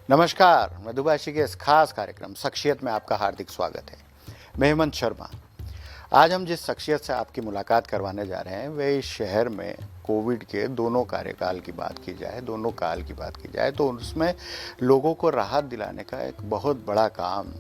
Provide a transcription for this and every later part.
नमस्कार, मधुभाषी के इस खास कार्यक्रम शख्सियत में आपका हार्दिक स्वागत है। मैं हेमंत शर्मा। आज हम जिस शख्सियत से आपकी मुलाकात करवाने जा रहे हैं वे इस शहर में कोविड के दोनों कार्यकाल की बात की जाए, दोनों काल की बात की जाए तो उसमें लोगों को राहत दिलाने का एक बहुत बड़ा काम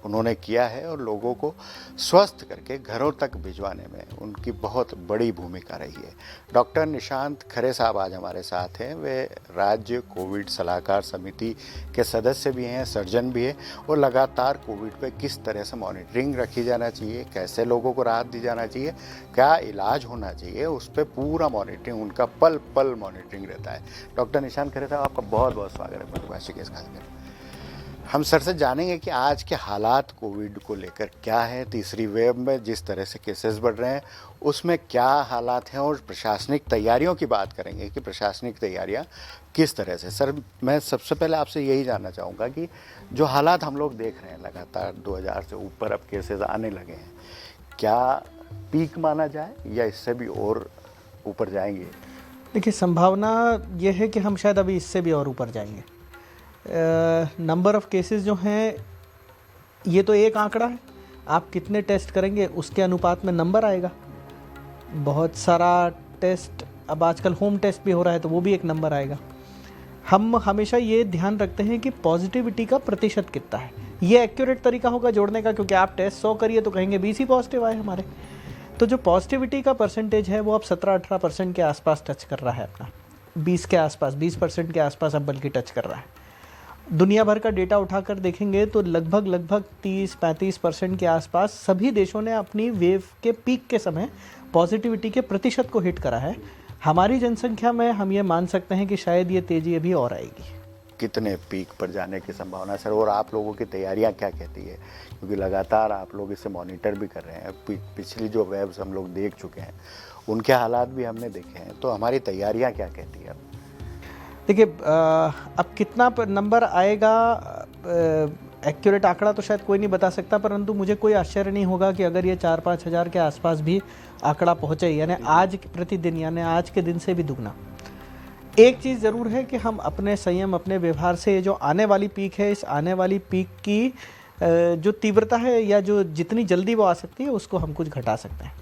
उन्होंने किया है और लोगों को स्वस्थ करके घरों तक भिजवाने में उनकी बहुत बड़ी भूमिका रही है। डॉक्टर निशांत खरे साहब आज हमारे साथ हैं। वे राज्य कोविड सलाहकार समिति के सदस्य भी हैं, सर्जन भी हैं और लगातार कोविड पे किस तरह से मॉनिटरिंग रखी जाना चाहिए, कैसे लोगों को राहत दी जाना चाहिए, क्या इलाज होना चाहिए, उस पर पूरा मॉनिटरिंग, उनका पल पल मॉनिटरिंग रहता है। डॉक्टर निशांत खरे साहब, आपका बहुत बहुत स्वागत है मधुभाषी के इस कार्यक्रम। हम सर से जानेंगे कि आज के हालात कोविड को लेकर क्या है, तीसरी वेव में जिस तरह से केसेस बढ़ रहे हैं उसमें क्या हालात हैं और प्रशासनिक तैयारियों की बात करेंगे कि प्रशासनिक तैयारियां किस तरह से। सर, मैं सबसे पहले आपसे यही जानना चाहूँगा कि जो हालात हम लोग देख रहे हैं लगातार 2000 से ऊपर अब केसेस आने लगे हैं, क्या पीक माना जाए या इससे भी और ऊपर जाएंगे? देखिए, संभावना ये है कि हम शायद अभी इससे भी और ऊपर जाएंगे। नंबर ऑफ़ केसेस जो हैं ये तो एक आंकड़ा है, आप कितने टेस्ट करेंगे उसके अनुपात में नंबर आएगा। बहुत सारा टेस्ट, अब आजकल होम टेस्ट भी हो रहा है तो वो भी एक नंबर आएगा। हम हमेशा ये ध्यान रखते हैं कि पॉजिटिविटी का प्रतिशत कितना है। ये एक्यूरेट तरीका होगा जोड़ने का, क्योंकि आप टेस्ट 100 करिए तो कहेंगे 20 ही पॉजिटिव आए हमारे। तो जो पॉजिटिविटी का परसेंटेज है वो अब 17-18% के आसपास टच कर रहा है अपना, 20 के आसपास, 20% के आसपास अब बल्कि टच कर रहा है। दुनिया भर का डेटा उठाकर देखेंगे तो लगभग 30-35% के आसपास सभी देशों ने अपनी वेव के पीक के समय पॉजिटिविटी के प्रतिशत को हिट करा है। हमारी जनसंख्या में हम ये मान सकते हैं कि शायद ये तेज़ी अभी और आएगी। कितने पीक पर जाने की संभावना सर, और आप लोगों की तैयारियां क्या कहती है? क्योंकि लगातार आप लोग इसे मॉनिटर भी कर रहे हैं। पिछली जो वेव्स हम लोग देख चुके हैं उनके हालात भी हमने देखे हैं, तो हमारी तैयारियां क्या कहती है? देखिए, अब कितना नंबर आएगा, एक्यूरेट आंकड़ा तो शायद कोई नहीं बता सकता, परंतु मुझे कोई आश्चर्य नहीं होगा कि अगर ये 4-5 हज़ार के आसपास भी आंकड़ा पहुँचे, यानी आज प्रतिदिन, यानी आज के दिन से भी दुगना। एक चीज़ ज़रूर है कि हम अपने संयम, अपने व्यवहार से जो आने वाली पीक है, इस आने वाली पीक की जो तीव्रता है या जो जितनी जल्दी वो आ सकती है उसको हम कुछ घटा सकते हैं।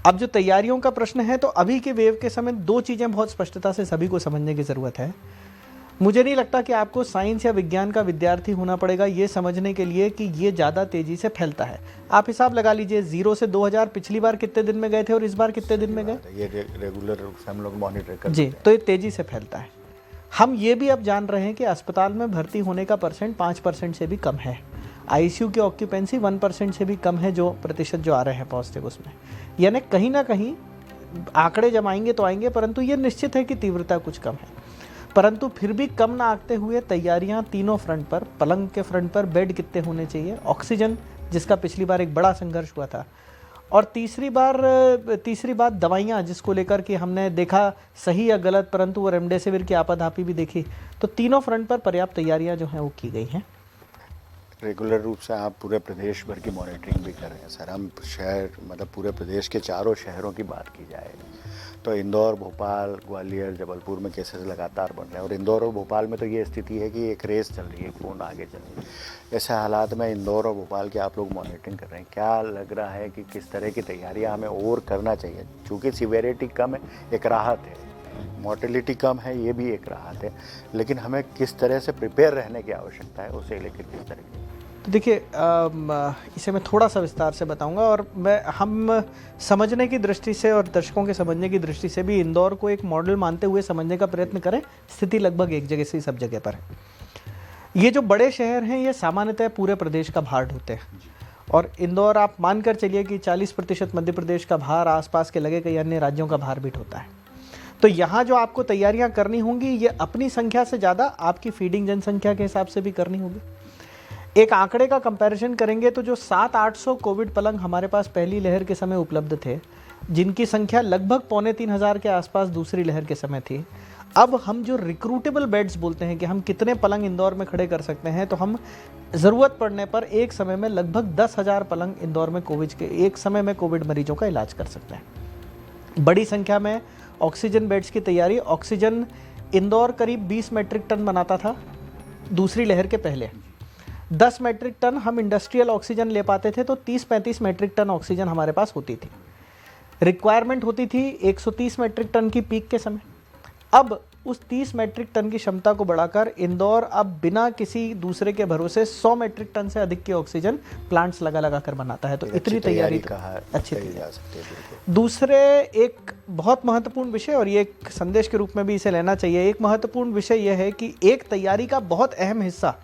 अब जो तैयारियों का प्रश्न है, तो अभी के वेव के समय दो चीज़ें बहुत स्पष्टता से सभी को समझने की ज़रूरत है। मुझे नहीं लगता कि आपको साइंस या विज्ञान का विद्यार्थी होना पड़ेगा ये समझने के लिए कि ये ज़्यादा तेज़ी से फैलता है। आप हिसाब लगा लीजिए, 0 से 2000 पिछली बार कितने दिन में गए थे और इस बार कितने दिन में गए? ये रेगुलर रूप से हम लोग मॉनिटर करते जी, हैं। तो ये तेज़ी से फैलता है। हम ये भी अब जान रहे हैं कि अस्पताल में भर्ती होने का परसेंट 5% से भी कम है। आईसीयू की ऑक्यूपेंसी 1% से भी कम है, जो प्रतिशत जो आ रहे हैं पॉजिटिव उसमें। यानी कहीं ना कहीं आंकड़े जब आएंगे तो आएंगे, परंतु ये निश्चित है कि तीव्रता कुछ कम है। परंतु फिर भी कम ना आते हुए तैयारियां तीनों फ्रंट पर, पलंग के फ्रंट पर बेड कितने होने चाहिए, ऑक्सीजन जिसका पिछली बार एक बड़ा संघर्ष हुआ था, और तीसरी बात दवाइयाँ, जिसको लेकर कि हमने देखा सही या गलत, परंतु वो रेमडेसिविर की आपाधापी भी देखी। तो तीनों फ्रंट पर पर्याप्त तैयारियाँ जो हैं वो की गई हैं। रेगुलर रूप से आप पूरे प्रदेश भर की मॉनिटरिंग भी कर रहे हैं सर। हम शहर, मतलब पूरे प्रदेश के चारों शहरों की बात की जाए तो इंदौर, भोपाल, ग्वालियर, जबलपुर में केसेस लगातार बढ़ रहे हैं और इंदौर और भोपाल में तो ये स्थिति है कि एक रेस चल रही है, कौन आगे चले। ऐसे हालात में इंदौर और भोपाल की आप लोग मॉनिटरिंग कर रहे हैं, क्या लग रहा है कि किस तरह की तैयारियाँ हमें और करना चाहिए? चूँकि सिवेरिटी कम है, एक राहत है, मॉर्टेलिटी कम है, ये भी एक राहत है, लेकिन हमें किस तरह से प्रिपेयर रहने की आवश्यकता है, उसे लेकर किस तरह की? तो देखिए, इसे मैं थोड़ा सा विस्तार से बताऊंगा, और हम समझने की दृष्टि से और दर्शकों के समझने की दृष्टि से भी इंदौर को एक मॉडल मानते हुए समझने का प्रयत्न करें। स्थिति लगभग एक जगह से सब जगह पर है। ये जो बड़े शहर हैं ये सामान्यतः पूरे प्रदेश का भार ढोते हैं, और इंदौर आप मानकर चलिए कि 40% मध्य प्रदेश का भार, आसपास के लगे कई अन्य राज्यों का भार भी ढोता है। तो यहाँ जो आपको तैयारियाँ करनी होंगी ये अपनी संख्या से ज़्यादा आपकी फीडिंग जनसंख्या के हिसाब से भी करनी होगी। एक आंकड़े का कंपैरिजन करेंगे तो जो 700-800 कोविड पलंग हमारे पास पहली लहर के समय उपलब्ध थे, जिनकी संख्या लगभग 2500 के आसपास दूसरी लहर के समय थी, अब हम जो रिक्रूटेबल बेड्स बोलते हैं कि हम कितने पलंग इंदौर में खड़े कर सकते हैं, तो हम ज़रूरत पड़ने पर एक समय में लगभग 10,000 पलंग इंदौर में एक समय में कोविड मरीजों का इलाज कर सकते हैं। बड़ी संख्या में ऑक्सीजन बेड्स की तैयारी। ऑक्सीजन इंदौर करीब 20 मेट्रिक टन बनाता था, दूसरी लहर के पहले 10 मैट्रिक टन हम इंडस्ट्रियल ऑक्सीजन ले पाते थे, तो 30-35 मैट्रिक टन ऑक्सीजन हमारे पास होती थी। रिक्वायरमेंट होती थी 130 मैट्रिक टन की पीक के समय। अब उस 30 मैट्रिक टन की क्षमता को बढ़ाकर इंदौर अब बिना किसी दूसरे के भरोसे 100 मैट्रिक टन से अधिक की ऑक्सीजन प्लांट्स लगा कर बनाता है। तो इतनी तैयारी अच्छी जा सकती है। दूसरे एक बहुत महत्वपूर्ण विषय, और ये एक संदेश के रूप में भी इसे लेना चाहिए, एक महत्वपूर्ण विषय यह है कि एक तैयारी का बहुत अहम हिस्सा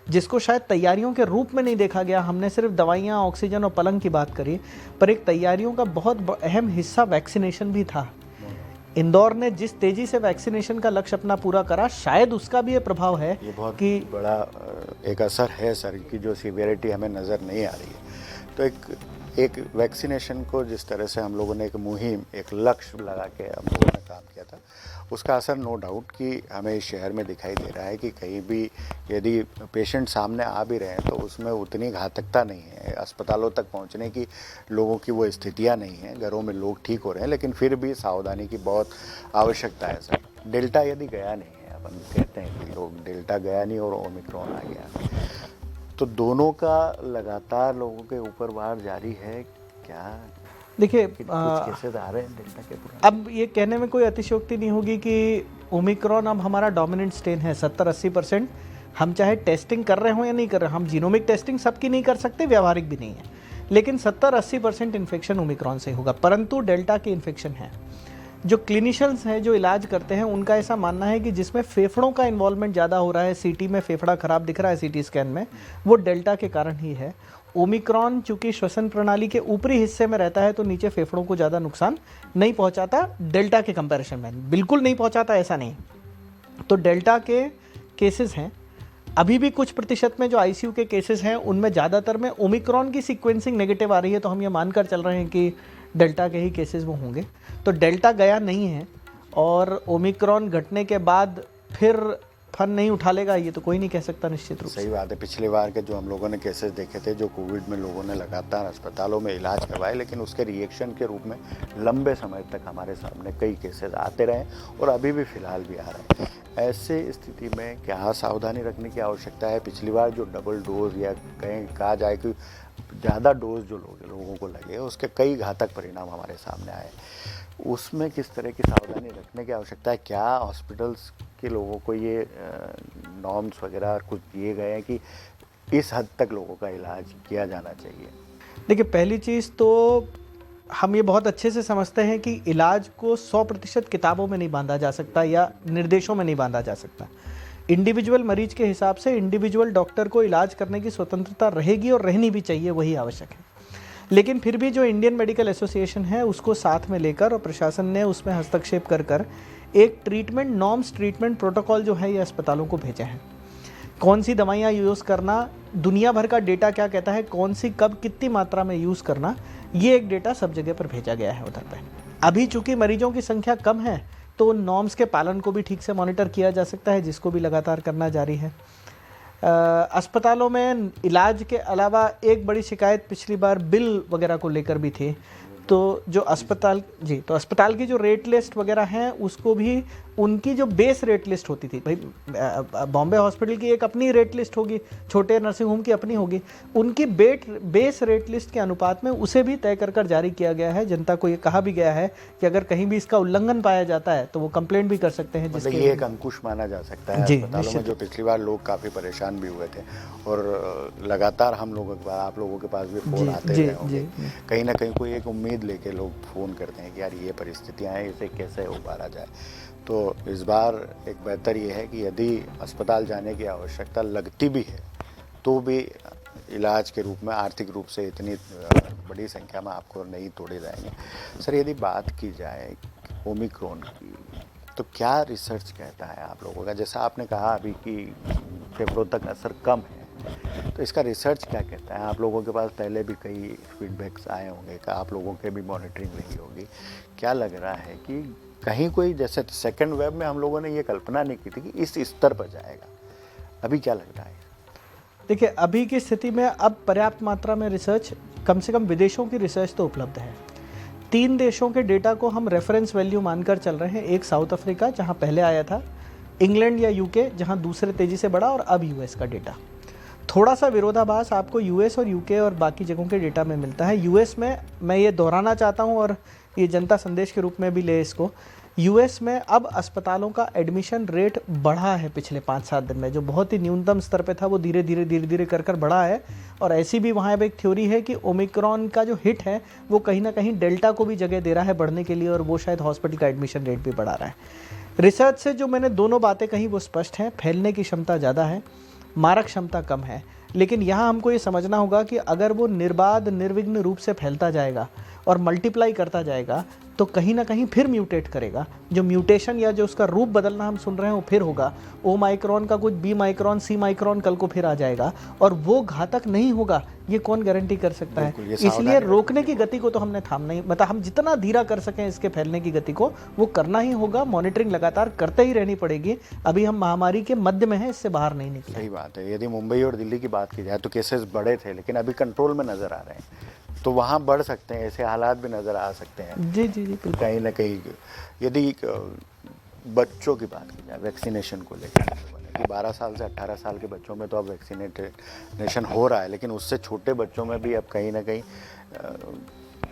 जिसको शायद तैयारियों के रूप में नहीं देखा गया, हमने सिर्फ दवाइयाँ, ऑक्सीजन और पलंग की बात करी, पर एक तैयारियों का बहुत अहम हिस्सा वैक्सीनेशन भी था। इंदौर ने जिस तेजी से वैक्सीनेशन का लक्ष्य अपना पूरा करा, शायद उसका भी ये प्रभाव है। ये बहुत कि बड़ा एक असर है सर, की जो सीवियरिटी हमें नज़र नहीं आ रही है। तो एक वैक्सीनेशन को जिस तरह से हम लोगों ने एक मुहिम, एक लक्ष्य लगा के हम लोगों ने काम किया था, उसका असर नो डाउट कि हमें इस शहर में दिखाई दे रहा है कि कहीं भी यदि पेशेंट सामने आ भी रहे हैं तो उसमें उतनी घातकता नहीं है, अस्पतालों तक पहुंचने की लोगों की वो स्थितियां नहीं हैं, घरों में लोग ठीक हो रहे हैं, लेकिन फिर भी सावधानी की बहुत आवश्यकता है सर। डेल्टा यदि गया नहीं है, अपन कहते हैं कि लोग डेल्टा गया नहीं और ओमिक्रॉन आ गया, तो दोनों का लगातार लोगों के ऊपर वार जारी है क्या? देखिए, कुछ केसेस आ रहे हैं डेल्टा के पूरा। अब ये कहने में कोई अतिशयोक्ति नहीं होगी कि ओमिक्रॉन अब हमारा डोमिनेंट स्ट्रेन है। 70-80% हम चाहे टेस्टिंग कर रहे हो या नहीं कर रहे, हम जीनोमिक टेस्टिंग सबकी नहीं कर सकते, व्यावहारिक भी नहीं है, लेकिन 70-80% इन्फेक्शन ओमिक्रॉन से होगा। परंतु डेल्टा की इन्फेक्शन है। जो क्लिनिशियंस हैं, जो इलाज करते हैं, उनका ऐसा मानना है कि जिसमें फेफड़ों का इन्वॉल्वमेंट ज़्यादा हो रहा है, सीटी में फेफड़ा खराब दिख रहा है सीटी स्कैन में, वो डेल्टा के कारण ही है। ओमिक्रॉन चूंकि श्वसन प्रणाली के ऊपरी हिस्से में रहता है तो नीचे फेफड़ों को ज़्यादा नुकसान नहीं पहुंचाता, डेल्टा के कंपैरिजन में बिल्कुल नहीं पहुंचाता ऐसा नहीं। तो डेल्टा के केसेस हैं, अभी भी कुछ प्रतिशत में जो आईसीयू के केसेस हैं उनमें ज़्यादातर में ओमिक्रॉन की सीक्वेंसिंग नेगेटिव आ रही है, तो हम ये मानकर चल रहे हैं कि डेल्टा के ही केसेस वो होंगे। तो डेल्टा गया नहीं है, और ओमिक्रॉन घटने के बाद फिर फन नहीं उठा लेगा, ये तो कोई नहीं कह सकता निश्चित रूप से। सही बात है। पिछली बार के जो हम लोगों ने केसेस देखे थे, जो कोविड में लोगों ने लगातार अस्पतालों में इलाज करवाए, लेकिन उसके रिएक्शन के रूप में लंबे समय तक हमारे सामने कई केसेस आते रहे और अभी भी फिलहाल भी आ रहे हैं। ऐसे स्थिति में क्या सावधानी रखने की आवश्यकता है? पिछली बार जो डबल डोज या कहीं कहा जाए कि ज़्यादा डोज जो लोगों को लगे, उसके कई घातक परिणाम हमारे सामने आए, उसमें किस तरह की सावधानी रखने की आवश्यकता है? क्या हॉस्पिटल्स के लोगों को ये नॉर्म्स वगैरह कुछ दिए गए हैं कि इस हद तक लोगों का इलाज किया जाना चाहिए? देखिए, पहली चीज़ तो हम ये बहुत अच्छे से समझते हैं कि इलाज को 100% किताबों में नहीं बांधा जा सकता या निर्देशों में नहीं बांधा जा सकता। इंडिविजुअल मरीज के हिसाब से इंडिविजुअल डॉक्टर को इलाज करने की स्वतंत्रता रहेगी और रहनी भी चाहिए, वही आवश्यक है। लेकिन फिर भी जो इंडियन मेडिकल एसोसिएशन है उसको साथ में लेकर और प्रशासन ने उसमें हस्तक्षेप कर एक ट्रीटमेंट नॉर्म्स, ट्रीटमेंट प्रोटोकॉल जो है ये अस्पतालों को भेजे हैं। कौन सी दवाइयाँ यूज़ करना, दुनिया भर का डेटा क्या कहता है, कौन सी कब कितनी मात्रा में यूज़ करना, ये एक डेटा सब जगह पर भेजा गया है उधर पे। अभी चूंकि मरीजों की संख्या कम है तो नॉर्म्स के पालन को भी ठीक से मॉनिटर किया जा सकता है, जिसको भी लगातार करना जारी है। अस्पतालों में इलाज के अलावा एक बड़ी शिकायत पिछली बार बिल वगैरह को लेकर भी थी। तो जो अस्पताल की जो रेट लिस्ट वगैरह हैं उसको भी, उनकी जो बेस रेट लिस्ट होती थी, भाई बॉम्बे हॉस्पिटल की एक अपनी रेट लिस्ट होगी, छोटे नर्सिंग होम की अपनी होगी, उनकी बेस रेट लिस्ट के अनुपात में उसे भी तय कर जारी किया गया है। जनता को ये कहा भी गया है कि अगर कहीं भी इसका उल्लंघन पाया जाता है तो वो कंप्लेंट भी कर सकते हैं। मतलब ये एक अंकुश माना जा सकता है अस्पतालों में, जो पिछली बार लोग काफ़ी परेशान भी हुए थे और लगातार हम लोगों के पास, आप लोगों के पास भी फोन आते रहे होंगे, कहीं ना कहीं कोई एक उम्मीद लेके लोग फ़ोन करते हैं कि यार ये परिस्थितियाँ हैं, इसे कैसे उबारा जाए। तो इस बार एक बेहतर ये है कि यदि अस्पताल जाने की आवश्यकता लगती भी है तो भी इलाज के रूप में आर्थिक रूप से इतनी बड़ी संख्या में आपको नहीं तोड़े जाएंगे। सर, यदि बात की जाए ओमिक्रॉन की, तो क्या रिसर्च कहता है आप लोगों का? जैसा आपने कहा अभी कि फेफड़ों तक असर कम है, तो इसका रिसर्च क्या कहता है? आप लोगों के पास पहले भी कई फीडबैक्स आए होंगे, आप लोगों के भी मॉनिटरिंग रही होगी। क्या लग रहा है कि कहीं कोई, जैसे सेकेंड वेव में हम लोगों ने ये कल्पना नहीं की थी कि इस स्तर पर जाएगा, अभी क्या लग रहा है? देखिए, अभी की स्थिति में अब पर्याप्त मात्रा में रिसर्च, कम से कम विदेशों की रिसर्च तो उपलब्ध है। 3 देशों के डेटा को हम रेफरेंस वैल्यू मानकर चल रहे हैं। एक साउथ अफ्रीका, जहां पहले आया था, इंग्लैंड या यूके जहां दूसरे तेज़ी से बढ़ा और अब यूएस का डेटा। थोड़ा सा विरोधाभास आपको यूएस और यूके और बाकी जगहों के डेटा में मिलता है। यूएस में मैं ये दोहराना चाहता हूँ और ये जनता संदेश के रूप में भी ले इसको, यूएस में अब अस्पतालों का एडमिशन रेट बढ़ा है पिछले 5-7 दिन में। जो बहुत ही न्यूनतम स्तर पे था वो धीरे धीरे कर बढ़ा है। और ऐसी भी वहाँ पे एक थ्योरी है कि ओमिक्रॉन का जो हिट है वो कहीं ना कहीं डेल्टा को भी जगह दे रहा है बढ़ने के लिए, और वो शायद हॉस्पिटल का एडमिशन रेट भी बढ़ा रहा है। रिसर्च से जो मैंने दोनों बातें कही वो स्पष्ट हैं, फैलने की क्षमता ज़्यादा है, मारक क्षमता कम है। लेकिन यहाँ हमको ये समझना होगा कि अगर वो निर्बाध निर्विघ्न रूप से फैलता जाएगा और मल्टीप्लाई करता जाएगा तो कहीं ना कहीं फिर म्यूटेट करेगा। जो म्यूटेशन या जो उसका रूप बदलना हम सुन रहे हैं वो फिर होगा। ओ माइक्रोन का कुछ बी माइक्रोन सी माइक्रोन कल को फिर आ जाएगा और वो घातक नहीं होगा, ये कौन गारंटी कर सकता है। इसलिए रोकने की गति को तो हमने थामना ही, मतलब हम जितना धीरा कर सकें इसके फैलने की गति को वो करना ही होगा। मॉनिटरिंग लगातार करते ही रहनी पड़ेगी। अभी हम महामारी के मध्य में हैं, इससे बाहर नहीं निकले। सही बात है। यदि मुंबई और दिल्ली की बात की जाए तो केसेस बड़े थे लेकिन अभी कंट्रोल में नज़र आ रहे हैं, तो वहाँ बढ़ सकते हैं, ऐसे हालात भी नज़र आ सकते हैं। जी जी जी बिल्कुल। कहीं ना कहीं यदि बच्चों की बात की जाए वैक्सीनेशन को लेकर कि 12 साल से 18 साल के बच्चों में तो अब वैक्सीनेशन हो रहा है, लेकिन उससे छोटे बच्चों में भी अब कहीं ना कहीं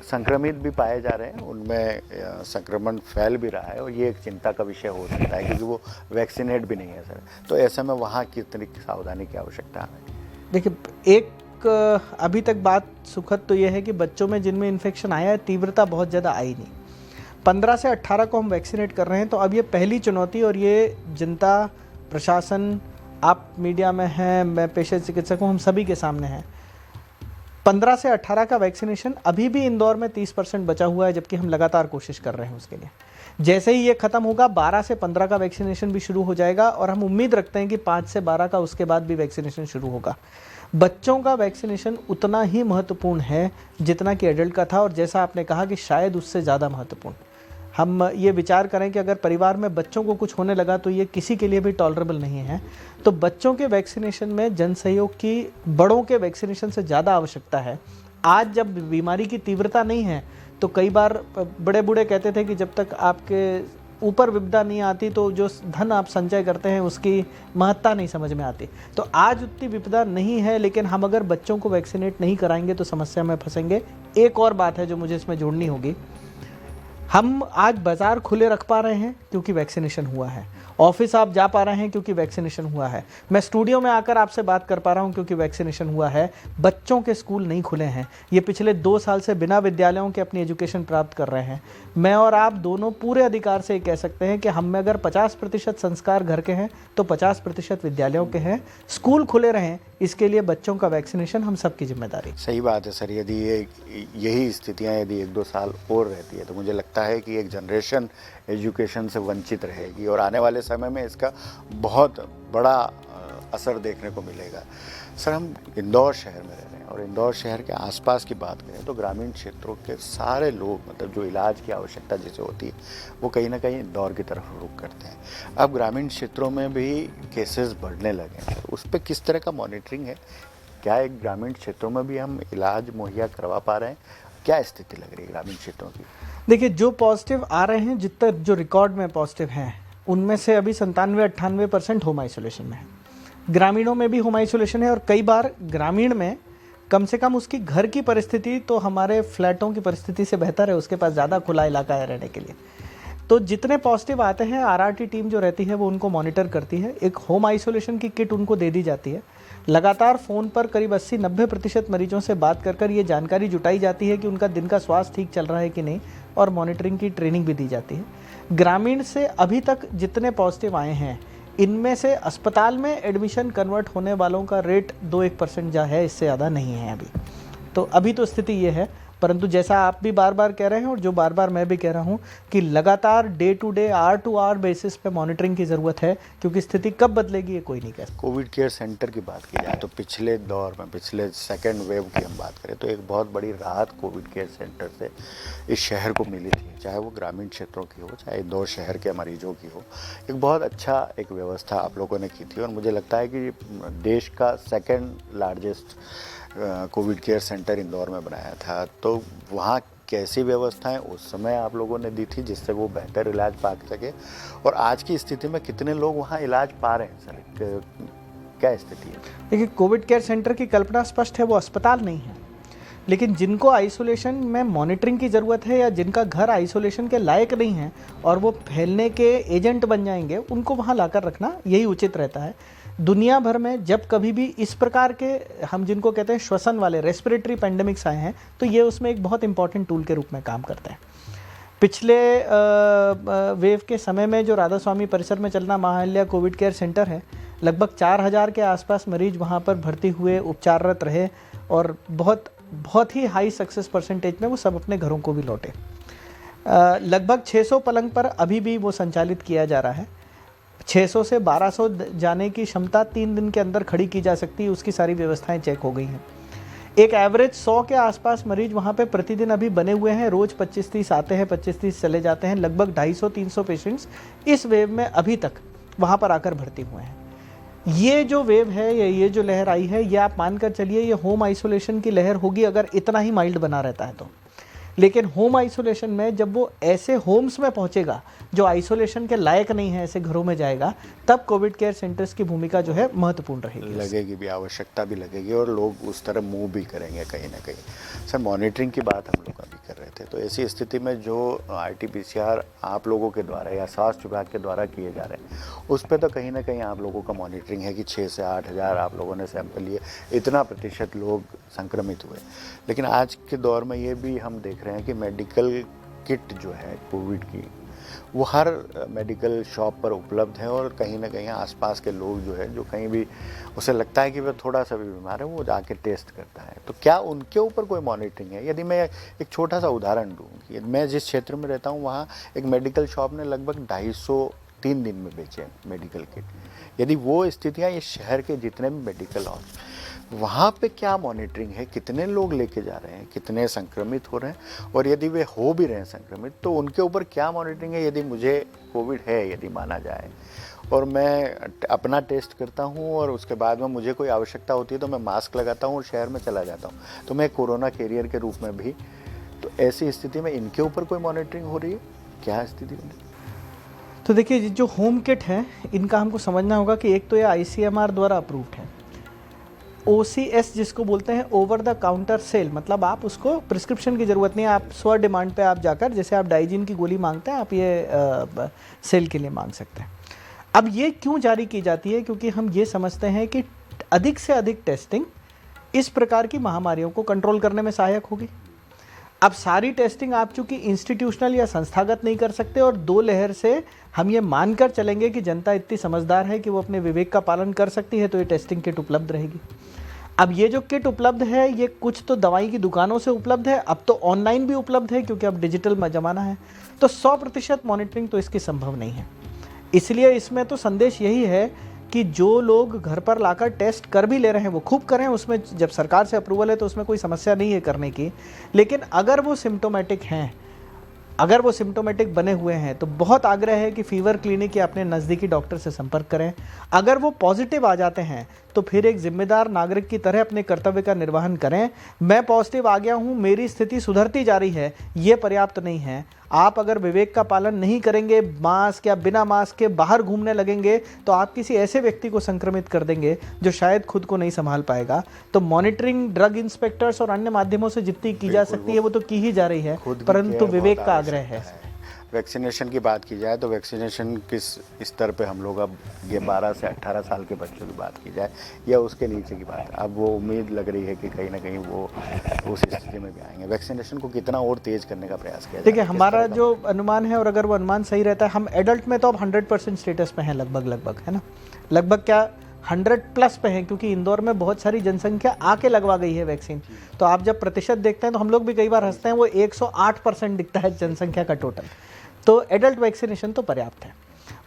संक्रमित भी पाए जा रहे हैं, उनमें संक्रमण फैल भी रहा है और ये एक चिंता का विषय हो सकता है क्योंकि वो वैक्सीनेट भी नहीं है सर। तो ऐसे में वहाँ कितनी सावधानी की आवश्यकता है? देखिए, एक अभी तक बात सुखद तो ये है कि बच्चों में जिनमें इन्फेक्शन आया है तीव्रता बहुत ज़्यादा आई नहीं। 15 से 18 को हम वैक्सीनेट कर रहे हैं, तो अब ये पहली चुनौती, और ये जनता, प्रशासन, आप मीडिया में हैं, मैं पेशे चिकित्सक हूँ, हम सभी के सामने हैं। 15 से 18 का वैक्सीनेशन अभी भी इंदौर में 30% बचा हुआ है, जबकि हम लगातार कोशिश कर रहे हैं उसके लिए। जैसे ही ये ख़त्म होगा 12 से 15 का वैक्सीनेशन भी शुरू हो जाएगा और हम उम्मीद रखते हैं कि 5 से 12 का उसके बाद भी वैक्सीनेशन शुरू होगा। बच्चों का वैक्सीनेशन उतना ही महत्वपूर्ण है जितना कि एडल्ट का था, और जैसा आपने कहा कि शायद उससे ज़्यादा महत्वपूर्ण। हम ये विचार करें कि अगर परिवार में बच्चों को कुछ होने लगा तो ये किसी के लिए भी टॉलरेबल नहीं है। तो बच्चों के वैक्सीनेशन में जन सहयोग की बड़ों के वैक्सीनेशन से ज़्यादा आवश्यकता है। आज जब बीमारी की तीव्रता नहीं है तो कई बार बड़े बूढ़े कहते थे कि जब तक आपके ऊपर विपदा नहीं आती तो जो धन आप संचय करते हैं उसकी महत्ता नहीं समझ में आती। तो आज उतनी विपदा नहीं है, लेकिन हम अगर बच्चों को वैक्सीनेट नहीं कराएंगे तो समस्या में फंसेंगे। एक और बात है जो मुझे इसमें जोड़नी होगी, हम आज बाज़ार खुले रख पा रहे हैं क्योंकि वैक्सीनेशन हुआ है, ऑफिस आप जा पा रहे हैं क्योंकि वैक्सीनेशन हुआ है, मैं स्टूडियो में आकर आपसे बात कर पा रहा हूं क्योंकि वैक्सीनेशन हुआ है। बच्चों के स्कूल नहीं खुले हैं, ये पिछले 2 साल से बिना विद्यालयों के अपनी एजुकेशन प्राप्त कर रहे हैं। मैं और आप दोनों पूरे अधिकार से ये कह सकते हैं कि हम में अगर 50% संस्कार घर के हैं तो 50% विद्यालयों के हैं। स्कूल खुले रहें, इसके लिए बच्चों का वैक्सीनेशन हम सबकी जिम्मेदारी। सही बात है सर। यदि यही स्थितियाँ यदि 1-2 साल और रहती है तो मुझे लगता है कि एक जनरेशन एजुकेशन से वंचित रहेगी और आने वाले समय में इसका बहुत बड़ा असर देखने को मिलेगा। सर, हम इंदौर शहर में रह रहे हैं और इंदौर शहर के आसपास की बात करें तो ग्रामीण क्षेत्रों के सारे लोग, मतलब जो इलाज की आवश्यकता जिसे होती है वो कहीं ना कहीं इंदौर की तरफ रुख करते हैं। अब ग्रामीण क्षेत्रों में भी केसेस बढ़ने लगे हैं, उस पर किस तरह का मॉनिटरिंग है? क्या एक ग्रामीण क्षेत्रों में भी हम इलाज मुहैया करवा पा रहे हैं? क्या स्थिति लग रही है ग्रामीण क्षेत्रों की? देखिए, जो पॉजिटिव आ रहे हैं, जितना जो रिकॉर्ड में पॉजिटिव हैं, उनमें से अभी 97-98% होम आइसोलेशन में है। ग्रामीणों में भी होम आइसोलेशन है और कई बार ग्रामीण में कम से कम उसकी घर की परिस्थिति तो हमारे फ्लैटों की परिस्थिति से बेहतर है, उसके पास ज़्यादा खुला इलाका है रहने के लिए। तो जितने पॉजिटिव आते हैं, आरआरटी टीम जो रहती है वो उनको मॉनिटर करती है। एक होम आइसोलेशन की किट उनको दे दी जाती है। लगातार फ़ोन पर करीब 80-90% मरीजों से बात कर ये जानकारी जुटाई जाती है कि उनका दिन का स्वास्थ्य ठीक चल रहा है कि नहीं, और मॉनिटरिंग की ट्रेनिंग भी दी जाती है। ग्रामीण से अभी तक जितने पॉजिटिव आए हैं, इनमें से अस्पताल में एडमिशन कन्वर्ट होने वालों का रेट 2-1% जा है, इससे ज़्यादा नहीं है अभी। तो अभी तो स्थिति ये है, परंतु जैसा आप भी बार बार कह रहे हैं और जो बार बार मैं भी कह रहा हूं कि लगातार day to day, hour to hour basis पे मॉनिटरिंग की ज़रूरत है, क्योंकि स्थिति कब बदलेगी ये कोई नहीं कह सकता। कोविड केयर सेंटर की बात की जाए तो पिछले दौर में, पिछले सेकेंड वेव की हम बात करें तो एक बहुत बड़ी राहत कोविड केयर सेंटर से इस शहर को मिली थी, चाहे वो ग्रामीण क्षेत्रों की हो, चाहे इंदौर शहर के मरीजों की हो। एक बहुत अच्छा एक व्यवस्था आप लोगों ने की थी और मुझे लगता है कि देश का second largest Covid care centre Indore में बनाया था। तो वहाँ कैसी व्यवस्थाएं उस समय आप लोगों ने दी थी जिससे वो बेहतर इलाज पा सके, और आज की स्थिति में कितने लोग वहाँ इलाज पा रहे हैं सर, क्या स्थिति है? देखिए, कोविड केयर सेंटर की कल्पना स्पष्ट है, वो अस्पताल नहीं है। लेकिन जिनको आइसोलेशन में मॉनिटरिंग की ज़रूरत है या जिनका घर आइसोलेशन के लायक नहीं है और वो फैलने के एजेंट बन जाएंगे, उनको वहाँ लाकर रखना यही उचित रहता है। दुनिया भर में जब कभी भी इस प्रकार के, हम जिनको कहते हैं श्वसन वाले रेस्पिरेटरी पेंडेमिक्स आए हैं, तो ये उसमें एक बहुत इंपॉर्टेंट टूल के रूप में काम करते हैं। पिछले वेव के समय में जो राधा स्वामी परिसर में चलना महाअहिल्या कोविड केयर सेंटर है, लगभग 4000 के आसपास मरीज वहाँ पर भर्ती हुए, उपचाररत रहे और बहुत ही हाई सक्सेस परसेंटेज में वो सब अपने घरों को भी लौटे। लगभग 600 पलंग पर अभी भी वो संचालित किया जा रहा है। 600 से 1200 जाने की क्षमता 3 दिन के अंदर खड़ी की जा सकती है, उसकी सारी व्यवस्थाएं चेक हो गई हैं। एक एवरेज 100 के आसपास मरीज वहाँ पे प्रतिदिन अभी बने हुए हैं। रोज़ 25-30 आते हैं, 25-30 चले जाते हैं। लगभग 250-300 पेशेंट्स इस वेव में अभी तक वहाँ पर आकर भर्ती हुए हैं। ये जो वेव है या ये जो लहर आई है, ये आप मानकर चलिए ये होम आइसोलेशन की लहर होगी अगर इतना ही माइल्ड बना रहता है तो। लेकिन होम आइसोलेशन में जब वो ऐसे होम्स में पहुंचेगा जो आइसोलेशन के लायक नहीं है, ऐसे घरों में जाएगा, तब कोविड केयर सेंटर्स की भूमिका जो है महत्वपूर्ण रहेगी। लगेगी भी, आवश्यकता भी लगेगी और लोग उस तरह मूव भी करेंगे कहीं ना कहीं। सर, मॉनिटरिंग की बात हम लोग अभी कर रहे थे, तो ऐसी स्थिति में जो RT-PCR आप लोगों के द्वारा या स्वास्थ्य विभाग के द्वारा किए जा रहे हैं, उस पर तो कहीं ना कहीं आप लोगों का मॉनिटरिंग है कि 6 से 8 हज़ार आप लोगों ने सैंपल लिए, इतना प्रतिशत लोग संक्रमित हुए। लेकिन आज के दौर में ये भी हम देख रहे हैं कि मेडिकल किट जो है कोविड की, वो हर मेडिकल शॉप पर उपलब्ध है और कहीं ना कहीं आसपास के लोग जो है, जो कहीं भी उसे लगता है कि वह थोड़ा सा भी बीमार है, वो जाके टेस्ट करता है। तो क्या उनके ऊपर कोई मॉनिटरिंग है? यदि मैं एक छोटा सा उदाहरण दूँ कि मैं जिस क्षेत्र में रहता हूँ वहाँ एक मेडिकल शॉप ने लगभग 250 3 दिन में बेचे मेडिकल किट। यदि वो स्थितियाँ ये शहर के जितने भी मेडिकल हॉल, वहाँ पे क्या मॉनिटरिंग है? कितने लोग लेके जा रहे हैं, कितने संक्रमित हो रहे हैं, और यदि वे हो भी रहे हैं संक्रमित तो उनके ऊपर क्या मॉनिटरिंग है? यदि मुझे कोविड है, यदि माना जाए, और मैं अपना टेस्ट करता हूँ और उसके बाद में मुझे कोई आवश्यकता होती है तो मैं मास्क लगाता हूँ और शहर में चला जाता हूँ, तो मैं कोरोना कैरियर के रूप में भी, तो ऐसी स्थिति में इनके ऊपर कोई मॉनिटरिंग हो रही है? क्या स्थिति है? तो देखिए, जो होम किट है, इनका हमको समझना होगा कि एक तो ये ICMR द्वारा अप्रूव्ड है। OCS जिसको बोलते हैं ओवर द काउंटर सेल, मतलब आप उसको प्रिस्क्रिप्शन की ज़रूरत नहीं है, आप स्व डिमांड पे आप जाकर, जैसे आप डाइजीन की गोली मांगते हैं, आप ये सेल के लिए मांग सकते हैं। अब ये क्यों जारी की जाती है? क्योंकि हम ये समझते हैं कि अधिक से अधिक टेस्टिंग इस प्रकार की महामारियों को कंट्रोल करने में सहायक होगी। अब सारी टेस्टिंग आप चूंकि इंस्टीट्यूशनल या संस्थागत नहीं कर सकते, और 2 लहर से हम ये मानकर चलेंगे कि जनता इतनी समझदार है कि वो अपने विवेक का पालन कर सकती है, तो ये टेस्टिंग किट उपलब्ध रहेगी। अब ये जो किट उपलब्ध है, ये कुछ तो दवाई की दुकानों से उपलब्ध है, अब तो ऑनलाइन भी उपलब्ध है क्योंकि अब डिजिटल ज़माना है। तो 100% मॉनिटरिंग तो इसकी संभव नहीं है। इसलिए इसमें तो संदेश यही है कि जो लोग घर पर लाकर टेस्ट कर भी ले रहे हैं वो खूब करें, उसमें जब सरकार से अप्रूवल है तो उसमें कोई समस्या नहीं है करने की। लेकिन अगर वो सिम्टोमेटिक हैं, अगर वो सिम्टोमेटिक बने हुए हैं, तो बहुत आग्रह है कि फीवर क्लिनिक या अपने नज़दीकी डॉक्टर से संपर्क करें। अगर वो पॉजिटिव आ जाते हैं तो फिर एक जिम्मेदार नागरिक की तरह अपने कर्तव्य का निर्वहन करें। मैं पॉजिटिव आ गया हूँ, मेरी स्थिति सुधरती जा रही है, ये पर्याप्त नहीं है। आप अगर विवेक का पालन नहीं करेंगे, मास्क या बिना मास्क के बाहर घूमने लगेंगे, तो आप किसी ऐसे व्यक्ति को संक्रमित कर देंगे जो शायद खुद को नहीं संभाल पाएगा। तो मॉनिटरिंग ड्रग इंस्पेक्टर्स और अन्य माध्यमों से जितनी की जा सकती है वो तो की ही जा रही है, परंतु विवेक का आग्रह है। वैक्सीनेशन की बात की जाए तो वैक्सीनेशन किस स्तर पे हम लोग, अब ये 12 से 18 साल के बच्चों की बात की जाए या उसके नीचे की बात, अब वो उम्मीद लग रही है कि कहीं ना कहीं वो उस स्थिति में भी आएंगे। वैक्सीनेशन को कितना और तेज़ करने का प्रयास किया जाए? देखिए, हमारा जो अनुमान है, और अगर वो अनुमान सही रहता है, हम एडल्ट में तो अब 100% स्टेटस पे हैं लगभग, है ना, लगभग क्या 100+ पे हैं, क्योंकि इंदौर में बहुत सारी जनसंख्या आके लगवा गई है वैक्सीन। तो आप जब प्रतिशत देखते हैं तो हम लोग भी कई बार हंसते हैं, वो 108% दिखता है जनसंख्या का टोटल। तो एडल्ट वैक्सीनेशन तो पर्याप्त है।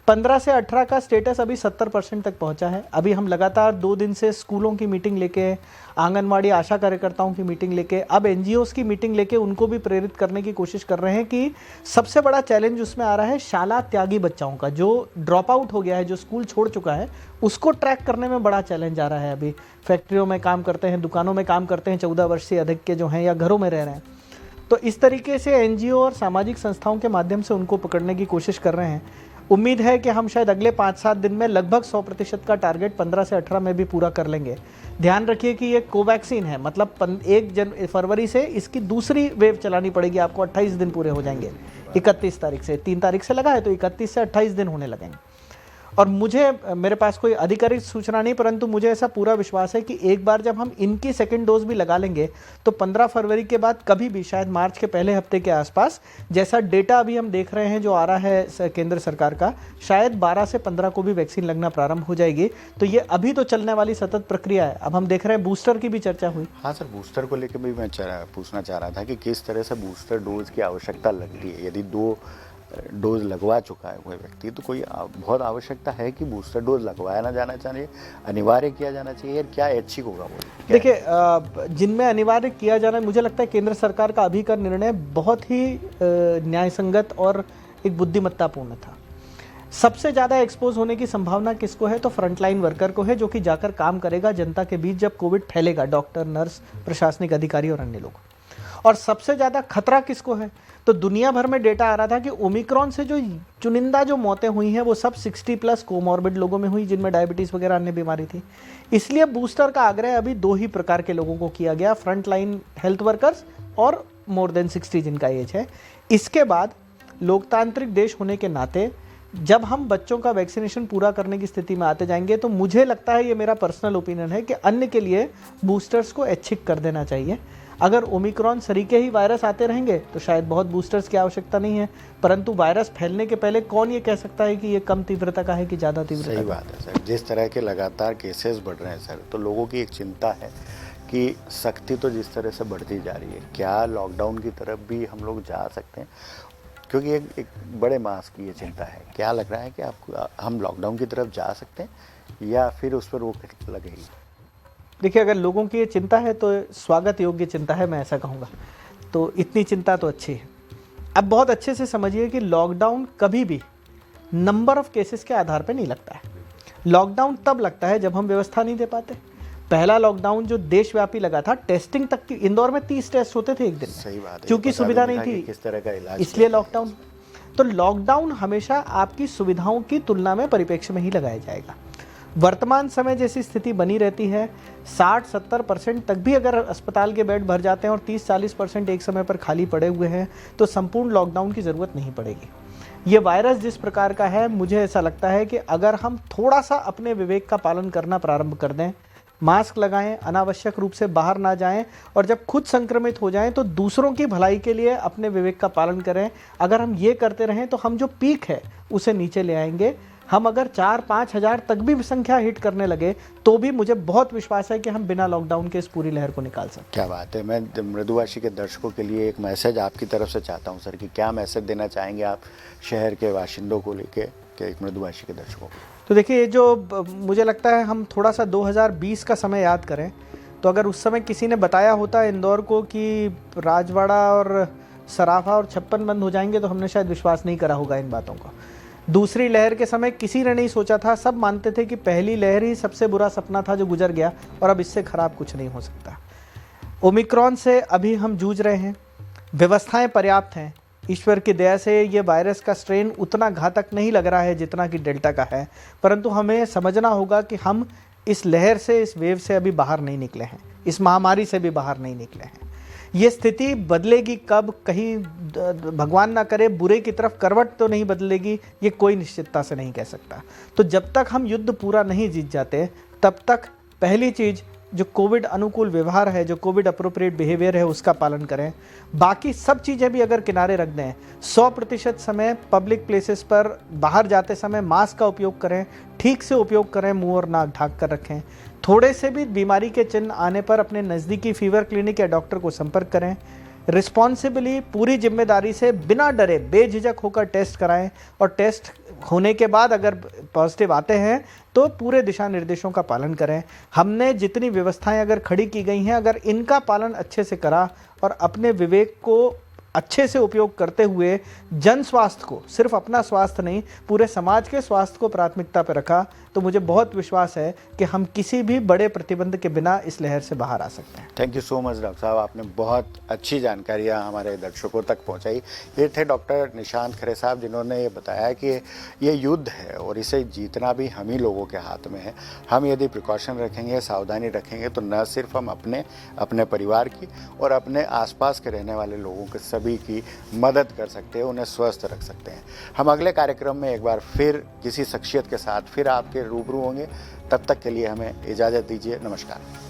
15 से 18 का स्टेटस अभी 70% तक पहुंचा है। अभी हम लगातार 2 दिन से स्कूलों की मीटिंग लेके, आंगनवाड़ी आशा कार्यकर्ताओं की मीटिंग लेके, अब NGOs की मीटिंग लेके उनको भी प्रेरित करने की कोशिश कर रहे हैं कि सबसे बड़ा चैलेंज उसमें आ रहा है शाला त्यागी बच्चाओं का, जो ड्रॉप आउट हो गया है, जो स्कूल छोड़ चुका है, उसको ट्रैक करने में बड़ा चैलेंज आ रहा है। अभी फैक्ट्रियों में काम करते हैं, दुकानों में काम करते हैं, 14 वर्ष से अधिक के जो हैं, या घरों में रह रहे हैं, तो इस तरीके से एनजीओ और सामाजिक संस्थाओं के माध्यम से उनको पकड़ने की कोशिश कर रहे हैं। उम्मीद है कि हम शायद अगले 5-7 दिन में लगभग 100% का टारगेट 15 से 18 में भी पूरा कर लेंगे। ध्यान रखिए कि ये कोवैक्सीन है, मतलब 1 फरवरी से इसकी दूसरी वेव चलानी पड़ेगी आपको। 28 दिन पूरे हो जाएंगे 31 तारीख से। 3 तारीख से लगा है तो 31 से 28 दिन होने लगेंगे। और मेरे पास कोई आधिकारिक सूचना नहीं, परंतु मुझे ऐसा पूरा विश्वास है कि एक बार जब हम इनकी सेकेंड डोज भी लगा लेंगे तो 15 फरवरी के बाद कभी भी, शायद मार्च के पहले हफ्ते के आसपास, जैसा डेटा अभी हम देख रहे हैं जो आ रहा है केंद्र सरकार का, शायद 12 से 15 को भी वैक्सीन लगना प्रारंभ हो जाएगी। तो ये अभी तो चलने वाली सतत प्रक्रिया है। अब हम देख रहे हैं बूस्टर की भी चर्चा हुई। हाँ सर, बूस्टर को लेकर भी मैं पूछना चाह रहा था कि किस तरह से बूस्टर डोज की आवश्यकता लगती है। यदि 2 डोज लगवा चुका है कोई व्यक्ति तो कोई बहुत आवश्यकता है कि बूस्टर डोज लगवाया ना जाना चाहिए, अनिवार्य किया जाना चाहिए, क्या ऐच्छिक होगा वो? देखिए, जिनमें अनिवार्य किया जाना, मुझे लगता है केंद्र सरकार का अभी का निर्णय बहुत ही न्यायसंगत और एक बुद्धिमत्तापूर्ण था। सबसे ज़्यादा एक्सपोज होने की संभावना किसको है? तो फ्रंटलाइन वर्कर को है, जो कि जाकर काम करेगा जनता के बीच जब कोविड फैलेगा, डॉक्टर, नर्स, प्रशासनिक अधिकारी और अन्य लोग। और सबसे ज़्यादा खतरा किसको है? तो दुनिया भर में डेटा आ रहा था कि ओमिक्रॉन से जो चुनिंदा जो मौतें हुई हैं वो सब 60+ कोमॉर्बिड लोगों में हुई, जिनमें डायबिटीज़ वगैरह अन्य बीमारी थी। इसलिए बूस्टर का आग्रह अभी 2 ही प्रकार के लोगों को किया गया, फ्रंट लाइन हेल्थ वर्कर्स और मोर देन 60 जिनका एज है। इसके बाद लोकतांत्रिक देश होने के नाते जब हम बच्चों का वैक्सीनेशन पूरा करने की स्थिति में आते जाएंगे तो मुझे लगता है, ये मेरा पर्सनल ओपिनियन है, कि अन्य के लिए बूस्टर्स को ऐच्छिक कर देना चाहिए। अगर ओमिक्रॉन सरीके ही वायरस आते रहेंगे तो शायद बहुत बूस्टर्स की आवश्यकता नहीं है, परंतु वायरस फैलने के पहले कौन ये कह सकता है कि ये कम तीव्रता का है कि ज़्यादा तीव्रता का? सही बात है सर। जिस तरह के लगातार केसेस बढ़ रहे हैं सर, तो लोगों की एक चिंता है कि सख्ती तो जिस तरह से बढ़ती जा रही है, क्या लॉकडाउन की तरफ भी हम लोग जा सकते हैं? क्योंकि एक बड़े मास की ये चिंता है। क्या लग रहा है कि हम लॉकडाउन की तरफ जा सकते हैं या फिर उस पर रोक लगेगी? देखिए, अगर लोगों की ये चिंता है तो स्वागत योग्य चिंता है, मैं ऐसा कहूँगा। तो इतनी चिंता तो अच्छी है। अब बहुत अच्छे से समझिए कि लॉकडाउन कभी भी नंबर ऑफ केसेस के आधार पर नहीं लगता है। लॉकडाउन तब लगता है जब हम व्यवस्था नहीं दे पाते। पहला लॉकडाउन जो देशव्यापी लगा था, टेस्टिंग तक की, इंदौर में 30 टेस्ट होते थे एक दिन में। सही बात है। क्योंकि सुविधा नहीं थी, किस तरह का इलाज, इसलिए लॉकडाउन। तो लॉकडाउन हमेशा आपकी सुविधाओं की तुलना में परिप्रेक्ष्य में ही लगाया जाएगा। वर्तमान समय जैसी स्थिति बनी रहती है, 60-70% तक भी अगर अस्पताल के बेड भर जाते हैं और 30-40% एक समय पर खाली पड़े हुए हैं तो संपूर्ण लॉकडाउन की ज़रूरत नहीं पड़ेगी। ये वायरस जिस प्रकार का है, मुझे ऐसा लगता है कि अगर हम थोड़ा सा अपने विवेक का पालन करना प्रारंभ कर दें, मास्क लगाएं, अनावश्यक रूप से बाहर ना जाएं, और जब खुद संक्रमित हो जाएं तो दूसरों की भलाई के लिए अपने विवेक का पालन करें। अगर हम ये करते रहें तो हम जो पीक है उसे नीचे ले आएंगे। हम अगर 4-5 हज़ार तक भी संख्या हिट करने लगे तो भी मुझे बहुत विश्वास है कि हम बिना लॉकडाउन के इस पूरी लहर को निकाल सकते हैं। क्या बात है। मैं मृदुभाषी के दर्शकों के लिए एक मैसेज आपकी तरफ से चाहता हूं सर, कि क्या मैसेज देना चाहेंगे आप शहर के बाशिंदों को लेके, एक मृदुभाषी के दर्शकों को? तो देखिए, ये जो मुझे लगता है, हम थोड़ा सा 2020 का समय याद करें तो अगर उस समय किसी ने बताया होता इंदौर को कि राजवाड़ा और सराफा और 56 बंद हो जाएंगे तो हमने शायद विश्वास नहीं करा होगा इन बातों को। दूसरी लहर के समय किसी ने नहीं सोचा था, सब मानते थे कि पहली लहर ही सबसे बुरा सपना था जो गुजर गया और अब इससे खराब कुछ नहीं हो सकता। ओमिक्रॉन से अभी हम जूझ रहे हैं, व्यवस्थाएं पर्याप्त हैं। ईश्वर की दया से ये वायरस का स्ट्रेन उतना घातक नहीं लग रहा है जितना कि डेल्टा का है, परंतु हमें समझना होगा कि हम इस लहर से, इस वेव से अभी बाहर नहीं निकले हैं, इस महामारी से भी बाहर नहीं निकले हैं। ये स्थिति बदलेगी कब, कहीं भगवान ना करे बुरे की तरफ करवट तो नहीं बदलेगी, ये कोई निश्चितता से नहीं कह सकता। तो जब तक हम युद्ध पूरा नहीं जीत जाते तब तक पहली चीज़ जो कोविड अनुकूल व्यवहार है, जो कोविड अप्रोप्रिएट बिहेवियर है, उसका पालन करें। बाकी सब चीज़ें भी अगर किनारे रख दें, 100% समय पब्लिक प्लेसेस पर बाहर जाते समय मास्क का उपयोग करें, ठीक से उपयोग करें, मुंह और नाक ढक कर रखें। थोड़े से भी बीमारी के चिन्ह आने पर अपने नज़दीकी फीवर क्लिनिक या डॉक्टर को संपर्क करें। रिस्पॉन्सिबली, पूरी जिम्मेदारी से, बिना डरे, बेझिझक होकर टेस्ट कराएं, और टेस्ट होने के बाद अगर पॉजिटिव आते हैं तो पूरे दिशा निर्देशों का पालन करें। हमने जितनी व्यवस्थाएं अगर खड़ी की गई हैं, अगर इनका पालन अच्छे से करा और अपने विवेक को अच्छे से उपयोग करते हुए जन स्वास्थ्य को, सिर्फ अपना स्वास्थ्य नहीं पूरे समाज के स्वास्थ्य को प्राथमिकता पर रखा, तो मुझे बहुत विश्वास है कि हम किसी भी बड़े प्रतिबंध के बिना इस लहर से बाहर आ सकते हैं। Thank you so much doctor साहब, आपने बहुत अच्छी जानकारियाँ हमारे दर्शकों तक पहुंचाई। ये थे डॉक्टर निशांत खरे साहब, जिन्होंने ये बताया कि ये युद्ध है और इसे जीतना भी हम ही लोगों के हाथ में है। हम यदि प्रिकॉशन रखेंगे, सावधानी रखेंगे, तो न सिर्फ हम अपने परिवार की और अपने आसपास के रहने वाले लोगों के सभी की मदद कर सकते हैं, उन्हें स्वस्थ रख सकते हैं। हम अगले कार्यक्रम में एक बार फिर किसी शख्सियत के साथ फिर आपके रूबरू होंगे। तब तक के लिए हमें इजाज़त दीजिए। नमस्कार।